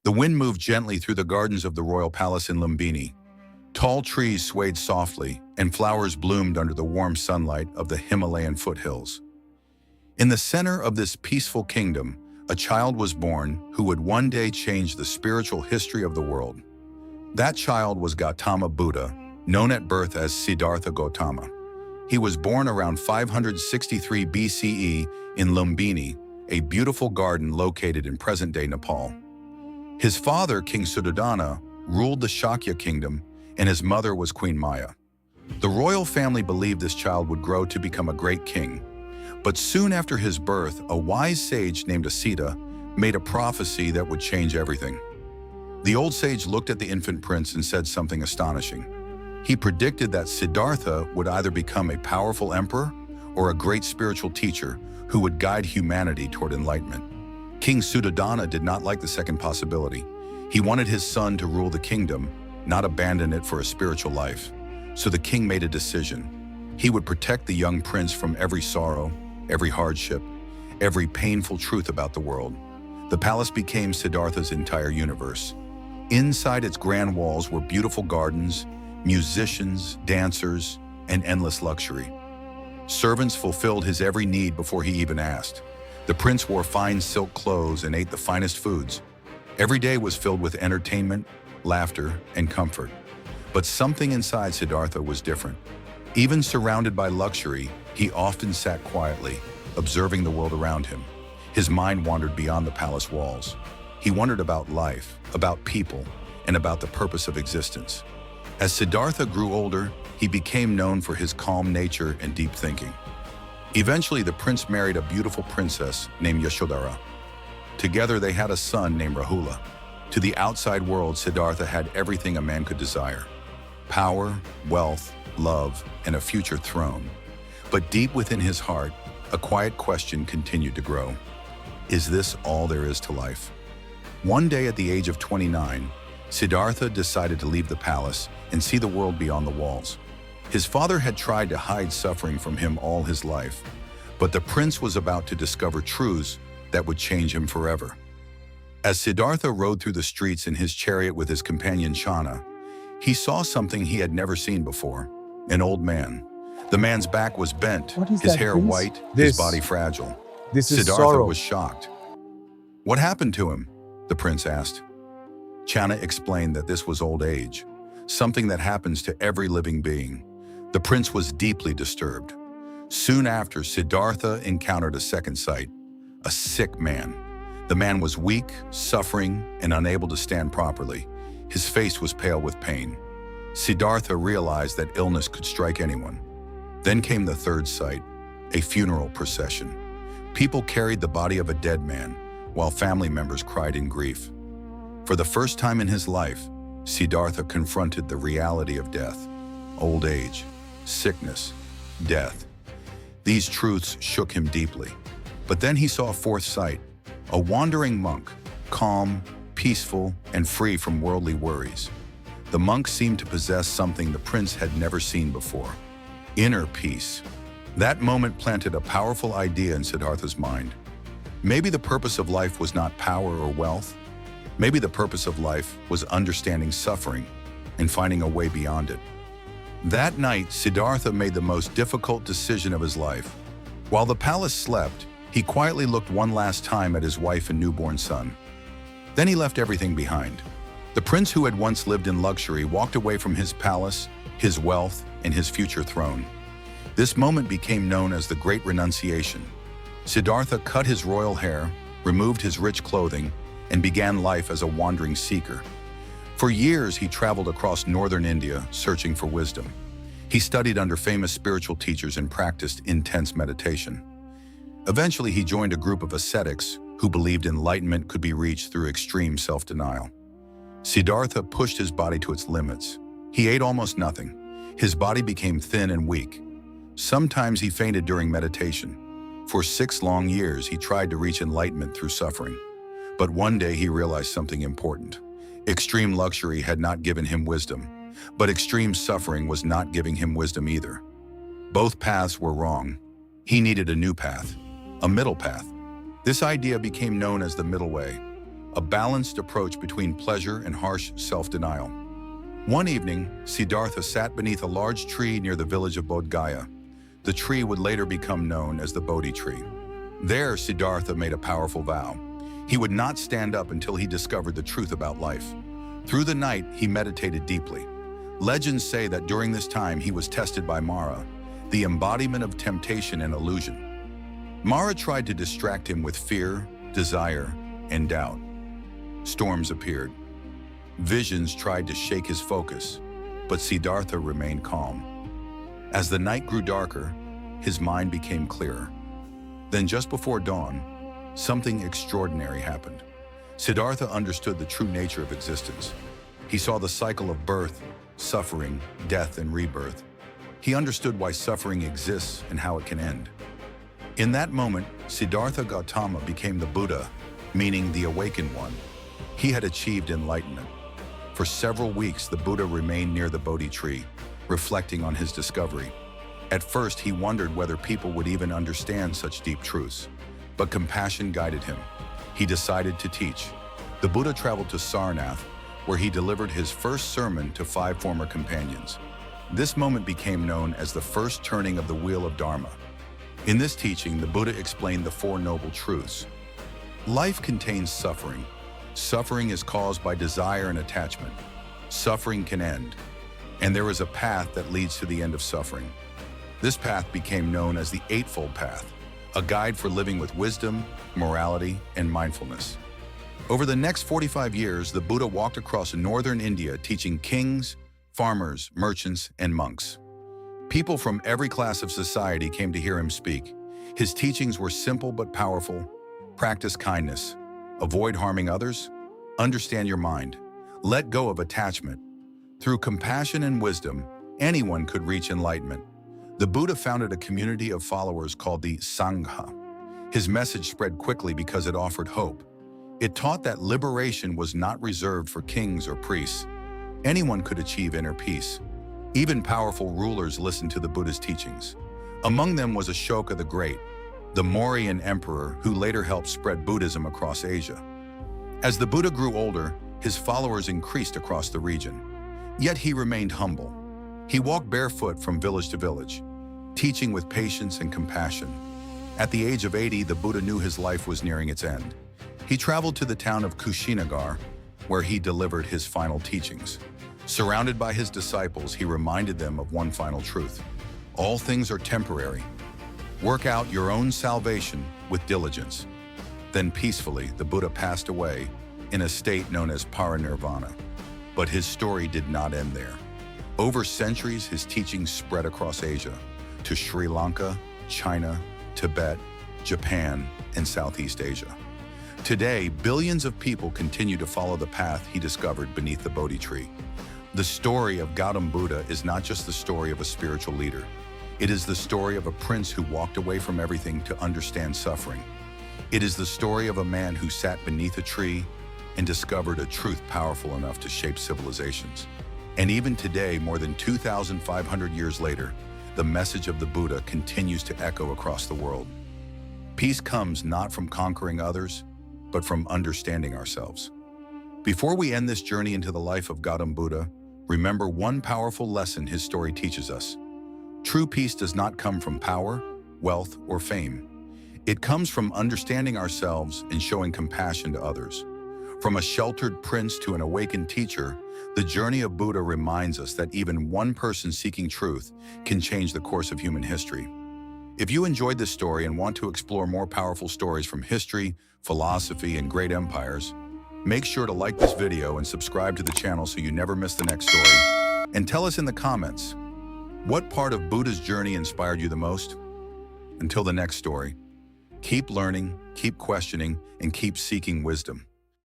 The wind moved gently through the gardens of the royal palace in Lumbini. Tall trees swayed softly, and flowers bloomed under the warm sunlight of the Himalayan foothills. In the center of this peaceful kingdom, a child was born who would one day change the spiritual history of the world. That child was Gautama Buddha, known at birth as Siddhartha Gautama. He was born around 563 BCE in Lumbini, a beautiful garden located in present-day Nepal. His father, King Suddhodana, ruled the Shakya kingdom, and his mother was Queen Maya. The royal family believed this child would grow to become a great king. But soon after his birth, a wise sage named Asita made a prophecy that would change everything. The old sage looked at the infant prince and said something astonishing. He predicted that Siddhartha would either become a powerful emperor or a great spiritual teacher who would guide humanity toward enlightenment. King Suddhodana did not like the second possibility. He wanted his son to rule the kingdom, not abandon it for a spiritual life. So the king made a decision. He would protect the young prince from every sorrow, every hardship, every painful truth about the world. The palace became Siddhartha's entire universe. Inside its grand walls were beautiful gardens, musicians, dancers, and endless luxury. Servants fulfilled his every need before he even asked. The prince wore fine silk clothes and ate the finest foods. Every day was filled with entertainment, laughter, and comfort. But something inside Siddhartha was different. Even surrounded by luxury, he often sat quietly, observing the world around him. His mind wandered beyond the palace walls. He wondered about life, about people, and about the purpose of existence. As Siddhartha grew older, he became known for his calm nature and deep thinking. Eventually, the prince married a beautiful princess named Yashodhara. Together, they had a son named Rahula. To the outside world, Siddhartha had everything a man could desire: power, wealth, love, and a future throne. But deep within his heart, a quiet question continued to grow. Is this all there is to life? One day at the age of 29, Siddhartha decided to leave the palace and see the world beyond the walls. His father had tried to hide suffering from him all his life, but the prince was about to discover truths that would change him forever. As Siddhartha rode through the streets in his chariot with his companion Chana, he saw something he had never seen before: an old man. The man's back was bent, his hair white, his body fragile. This is Siddhartha sorrow. was shocked. "What happened to him?" the prince asked. Chana explained that this was old age, something that happens to every living being. The prince was deeply disturbed. Soon after, Siddhartha encountered a second sight: a sick man. The man was weak, suffering, and unable to stand properly. His face was pale with pain. Siddhartha realized that illness could strike anyone. Then came the third sight: a funeral procession. People carried the body of a dead man, while family members cried in grief. For the first time in his life, Siddhartha confronted the reality of death: old age, sickness, death. These truths shook him deeply. But then he saw a fourth sight: a wandering monk, calm, peaceful, and free from worldly worries. The monk seemed to possess something the prince had never seen before: inner peace. That moment planted a powerful idea in Siddhartha's mind. Maybe the purpose of life was not power or wealth. Maybe the purpose of life was understanding suffering and finding a way beyond it. That night, Siddhartha made the most difficult decision of his life. While the palace slept, he quietly looked one last time at his wife and newborn son. Then he left everything behind. The prince who had once lived in luxury walked away from his palace, his wealth, and his future throne. This moment became known as the Great Renunciation. Siddhartha cut his royal hair, removed his rich clothing, and began life as a wandering seeker. For years, he traveled across northern India searching for wisdom. He studied under famous spiritual teachers and practiced intense meditation. Eventually, he joined a group of ascetics who believed enlightenment could be reached through extreme self-denial. Siddhartha pushed his body to its limits. He ate almost nothing. His body became thin and weak. Sometimes he fainted during meditation. For 6 long years, he tried to reach enlightenment through suffering. But one day he realized something important. Extreme luxury had not given him wisdom, but extreme suffering was not giving him wisdom either. Both paths were wrong. He needed a new path, a middle path. This idea became known as the middle way. a balanced approach between pleasure and harsh self-denial. One evening, Siddhartha sat beneath a large tree near the village of Bodhi. The tree would later become known as the Bodhi tree. There, Siddhartha made a powerful vow. He would not stand up until he discovered the truth about life. Through the night, he meditated deeply. Legends say that during this time he was tested by Mara, the embodiment of temptation and illusion. Mara tried to distract him with fear, desire, and doubt. Storms appeared. Visions tried to shake his focus, but Siddhartha remained calm. As the night grew darker, his mind became clearer. Then just before dawn, something extraordinary happened. Siddhartha understood the true nature of existence. He saw the cycle of birth, suffering, death, and rebirth. He understood why suffering exists and how it can end. In that moment, Siddhartha Gautama became the Buddha, meaning the awakened one. He had achieved enlightenment. For several weeks, the Buddha remained near the Bodhi tree, reflecting on his discovery. At first, he wondered whether people would even understand such deep truths. But compassion guided him. He decided to teach. The Buddha traveled to Sarnath, where he delivered his first sermon to 5 former companions. This moment became known as the first turning of the wheel of Dharma. In this teaching, the Buddha explained the 4 noble truths. Life contains suffering. Suffering is caused by desire and attachment. Suffering can end, and there is a path that leads to the end of suffering. This path became known as the Eightfold Path, a guide for living with wisdom, morality, and mindfulness. Over the next 45 years, the Buddha walked across northern India teaching kings, farmers, merchants, and monks. People from every class of society came to hear him speak. His teachings were simple but powerful. Practice kindness. Avoid harming others. Understand your mind. Let go of attachment. Through compassion and wisdom, anyone could reach enlightenment. The Buddha founded a community of followers called the Sangha. His message spread quickly because it offered hope. It taught that liberation was not reserved for kings or priests. Anyone could achieve inner peace. Even powerful rulers listened to the Buddha's teachings. Among them was Ashoka the Great, the Mauryan emperor who later helped spread Buddhism across Asia. As the Buddha grew older, his followers increased across the region. Yet he remained humble. He walked barefoot from village to village, teaching with patience and compassion. At the age of 80, the Buddha knew his life was nearing its end. He traveled to the town of Kushinagar, where he delivered his final teachings. Surrounded by his disciples, he reminded them of one final truth. All things are temporary. Work out your own salvation with diligence. Then peacefully, the Buddha passed away in a state known as parinirvana. But his story did not end there. Over centuries, his teachings spread across Asia, to Sri Lanka, China, Tibet, Japan, and Southeast Asia. Today, billions of people continue to follow the path he discovered beneath the Bodhi tree. The story of Gautam Buddha is not just the story of a spiritual leader. It is the story of a prince who walked away from everything to understand suffering. It is the story of a man who sat beneath a tree and discovered a truth powerful enough to shape civilizations. And even today, more than 2,500 years later, the message of the Buddha continues to echo across the world. Peace comes not from conquering others, but from understanding ourselves. Before we end this journey into the life of Gautam Buddha, remember one powerful lesson his story teaches us. True peace does not come from power, wealth, or fame. It comes from understanding ourselves and showing compassion to others. From a sheltered prince to an awakened teacher, the journey of Buddha reminds us that even one person seeking truth can change the course of human history. If you enjoyed this story and want to explore more powerful stories from history, philosophy, and great empires, make sure to like this video and subscribe to the channel so you never miss the next story. And tell us in the comments, what part of Buddha's journey inspired you the most? Until the next story, keep learning, keep questioning, and keep seeking wisdom.